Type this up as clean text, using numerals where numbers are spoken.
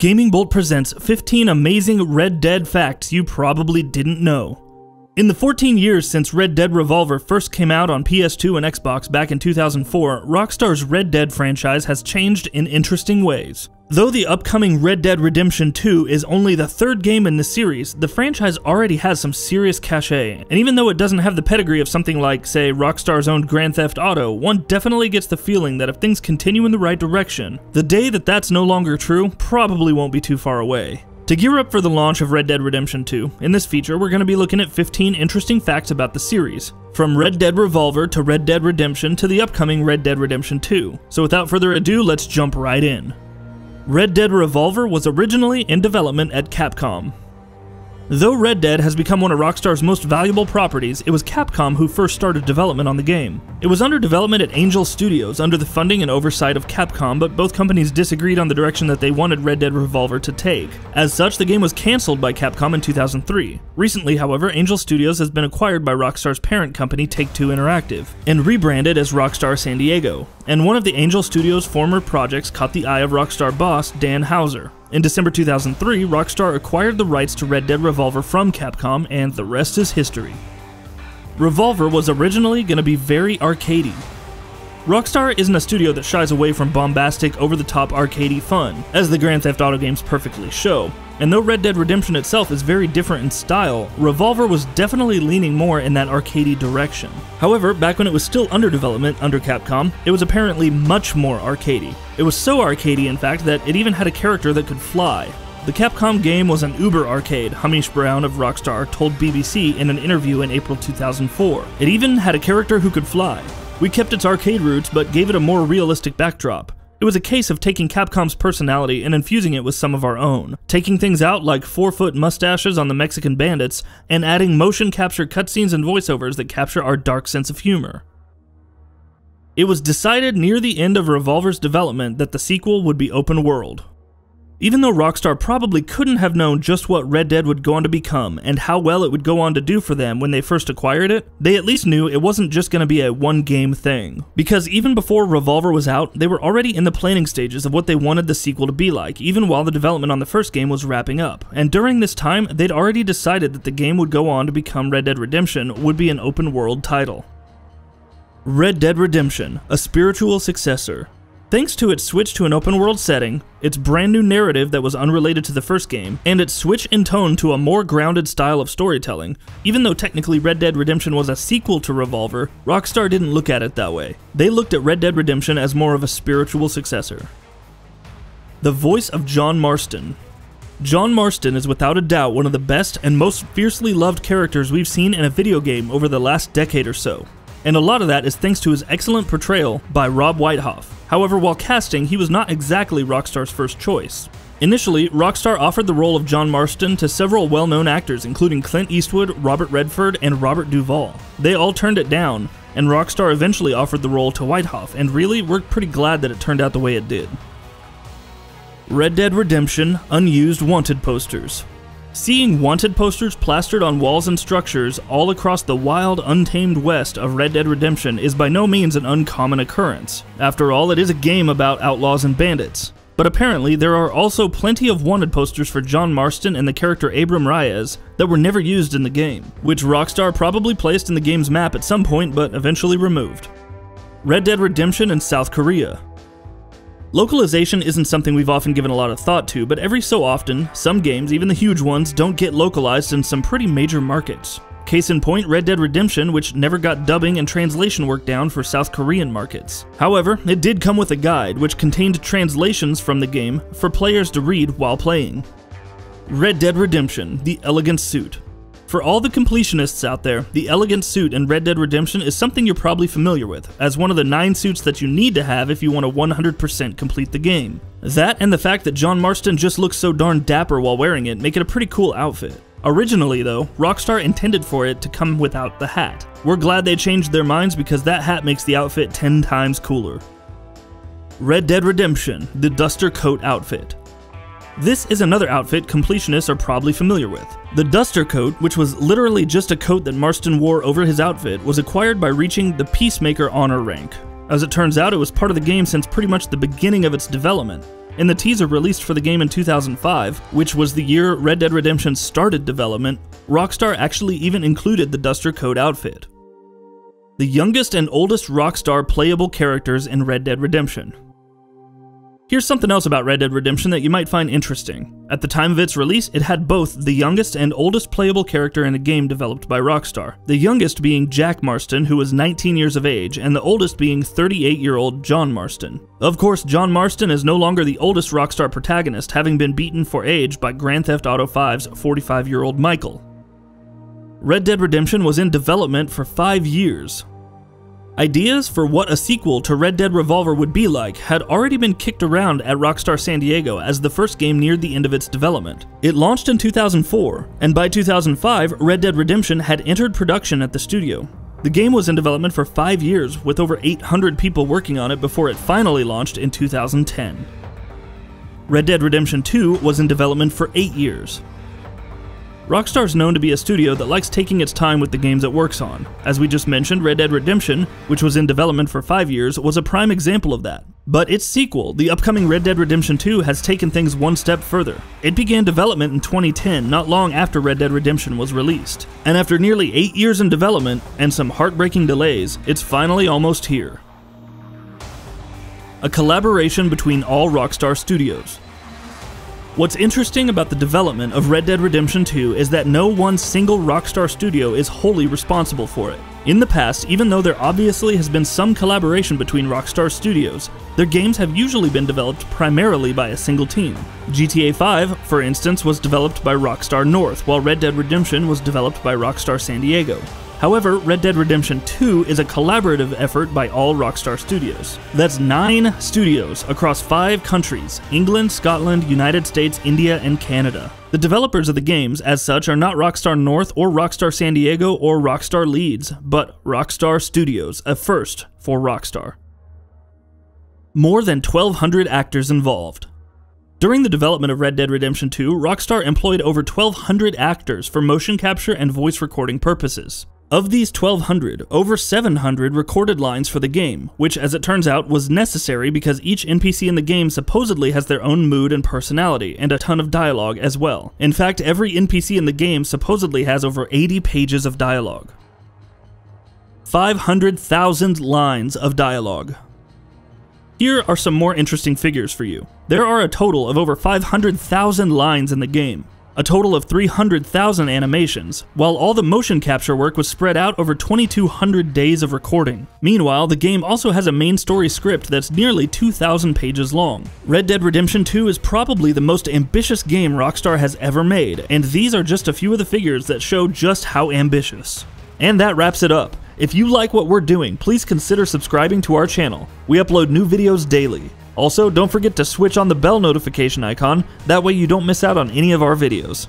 GamingBolt presents 15 amazing Red Dead facts you probably didn't know. In the 14 years since Red Dead Revolver first came out on PS2 and Xbox back in 2004, Rockstar's Red Dead franchise has changed in interesting ways. Though the upcoming Red Dead Redemption 2 is only the third game in the series, the franchise already has some serious cachet, and even though it doesn't have the pedigree of something like, say, Rockstar's own Grand Theft Auto, one definitely gets the feeling that if things continue in the right direction, the day that that's no longer true probably won't be too far away. To gear up for the launch of Red Dead Redemption 2, in this feature we're going to be looking at 15 interesting facts about the series, from Red Dead Revolver to Red Dead Redemption to the upcoming Red Dead Redemption 2. So without further ado, let's jump right in. Red Dead Revolver was originally in development at Capcom. Though Red Dead has become one of Rockstar's most valuable properties, it was Capcom who first started development on the game. It was under development at Unused Studios under the funding and oversight of Capcom, but both companies disagreed on the direction that they wanted Red Dead Revolver to take. As such, the game was cancelled by Capcom in 2003. Recently, however, Unused Studios has been acquired by Rockstar's parent company Take-Two Interactive, and rebranded as Rockstar San Diego. And one of the Unused Studios' former projects caught the eye of Rockstar boss Dan Houser. In December 2003, Rockstar acquired the rights to Red Dead Revolver from Capcom, and the rest is history. Revolver was originally going to be very arcadey. Rockstar isn't a studio that shies away from bombastic, over-the-top arcadey fun, as the Grand Theft Auto games perfectly show. And though Red Dead Redemption itself is very different in style, Revolver was definitely leaning more in that arcadey direction. However, back when it was still under development under Capcom, it was apparently much more arcadey. It was so arcadey, in fact, that it even had a character that could fly. The Capcom game was an uber arcade, Hamish Brown of Rockstar told BBC in an interview in April 2004. It even had a character who could fly. We kept its arcade roots, but gave it a more realistic backdrop. It was a case of taking Capcom's personality and infusing it with some of our own, taking things out like 4-foot mustaches on the Mexican bandits, and adding motion capture cutscenes and voiceovers that capture our dark sense of humor. It was decided near the end of Revolver's development that the sequel would be open world. Even though Rockstar probably couldn't have known just what Red Dead would go on to become and how well it would go on to do for them when they first acquired it, they at least knew it wasn't just going to be a one-game thing. Because even before Revolver was out, they were already in the planning stages of what they wanted the sequel to be like, even while the development on the first game was wrapping up. And during this time, they'd already decided that the game would go on to become Red Dead Redemption would be an open-world title. Red Dead Redemption, a spiritual successor. Thanks to its switch to an open-world setting, its brand new narrative that was unrelated to the first game, and its switch in tone to a more grounded style of storytelling, even though technically Red Dead Redemption was a sequel to Revolver, Rockstar didn't look at it that way. They looked at Red Dead Redemption as more of a spiritual successor. The voice of John Marston. John Marston is without a doubt one of the best and most fiercely loved characters we've seen in a video game over the last decade or so. And a lot of that is thanks to his excellent portrayal by Rob Whitehoff. However, while casting, he was not exactly Rockstar's first choice. Initially, Rockstar offered the role of John Marston to several well-known actors, including Clint Eastwood, Robert Redford, and Robert Duvall. They all turned it down, and Rockstar eventually offered the role to Whitehoff, and really, we're pretty glad that it turned out the way it did. Red Dead Redemption Unused Wanted posters. Seeing wanted posters plastered on walls and structures all across the wild, untamed west of Red Dead Redemption is by no means an uncommon occurrence. After all, it is a game about outlaws and bandits. But apparently, there are also plenty of wanted posters for John Marston and the character Abram Reyes that were never used in the game, which Rockstar probably placed in the game's map at some point but eventually removed. Red Dead Redemption in South Korea. Localization isn't something we've often given a lot of thought to, but every so often, some games, even the huge ones, don't get localized in some pretty major markets. Case in point, Red Dead Redemption, which never got dubbing and translation work down for South Korean markets. However, it did come with a guide, which contained translations from the game for players to read while playing. Red Dead Redemption, the Elegant Suit. For all the completionists out there, the Elegant Suit in Red Dead Redemption is something you're probably familiar with, as one of the 9 suits that you need to have if you want to 100% complete the game. That and the fact that John Marston just looks so darn dapper while wearing it make it a pretty cool outfit. Originally though, Rockstar intended for it to come without the hat. We're glad they changed their minds because that hat makes the outfit 10 times cooler. Red Dead Redemption, the Duster Coat outfit. This is another outfit completionists are probably familiar with. The Duster Coat, which was literally just a coat that Marston wore over his outfit, was acquired by reaching the Peacemaker honor rank. As it turns out, it was part of the game since pretty much the beginning of its development. In the teaser released for the game in 2005, which was the year Red Dead Redemption started development, Rockstar actually even included the Duster Code outfit. The youngest and oldest Rockstar playable characters in Red Dead Redemption. Here's something else about Red Dead Redemption that you might find interesting. At the time of its release, it had both the youngest and oldest playable character in a game developed by Rockstar. The youngest being Jack Marston, who was 19 years of age, and the oldest being 38-year-old John Marston. Of course, John Marston is no longer the oldest Rockstar protagonist, having been beaten for age by Grand Theft Auto V's 45-year-old Michael. Red Dead Redemption was in development for 5 years. Ideas for what a sequel to Red Dead Revolver would be like had already been kicked around at Rockstar San Diego as the first game neared the end of its development. It launched in 2004, and by 2005, Red Dead Redemption had entered production at the studio. The game was in development for 5 years, with over 800 people working on it before it finally launched in 2010. Red Dead Redemption 2 was in development for 8 years. Rockstar is known to be a studio that likes taking its time with the games it works on. As we just mentioned, Red Dead Redemption, which was in development for 5 years, was a prime example of that. But its sequel, the upcoming Red Dead Redemption 2, has taken things one step further. It began development in 2010, not long after Red Dead Redemption was released. And after nearly 8 years in development, and some heartbreaking delays, it's finally almost here. A collaboration between all Rockstar Studios. What's interesting about the development of Red Dead Redemption 2 is that no one single Rockstar studio is wholly responsible for it. In the past, even though there obviously has been some collaboration between Rockstar Studios, their games have usually been developed primarily by a single team. GTA 5, for instance, was developed by Rockstar North, while Red Dead Redemption was developed by Rockstar San Diego. However, Red Dead Redemption 2 is a collaborative effort by all Rockstar Studios. That's 9 studios across 5 countries: England, Scotland, United States, India, and Canada. The developers of the games, as such, are not Rockstar North or Rockstar San Diego or Rockstar Leeds, but Rockstar Studios, a first for Rockstar. More than 1,200 actors involved. During the development of Red Dead Redemption 2, Rockstar employed over 1,200 actors for motion capture and voice recording purposes. Of these 1,200, over 700 recorded lines for the game, which, as it turns out, was necessary because each NPC in the game supposedly has their own mood and personality, and a ton of dialogue as well. In fact, every NPC in the game supposedly has over 80 pages of dialogue. 500,000 lines of dialogue. Here are some more interesting figures for you. There are a total of over 500,000 lines in the game, a total of 300,000 animations, while all the motion capture work was spread out over 2,200 days of recording. Meanwhile, the game also has a main story script that's nearly 2,000 pages long. Red Dead Redemption 2 is probably the most ambitious game Rockstar has ever made, and these are just a few of the figures that show just how ambitious. And that wraps it up. If you like what we're doing, please consider subscribing to our channel. We upload new videos daily. Also, don't forget to switch on the bell notification icon, that way you don't miss out on any of our videos.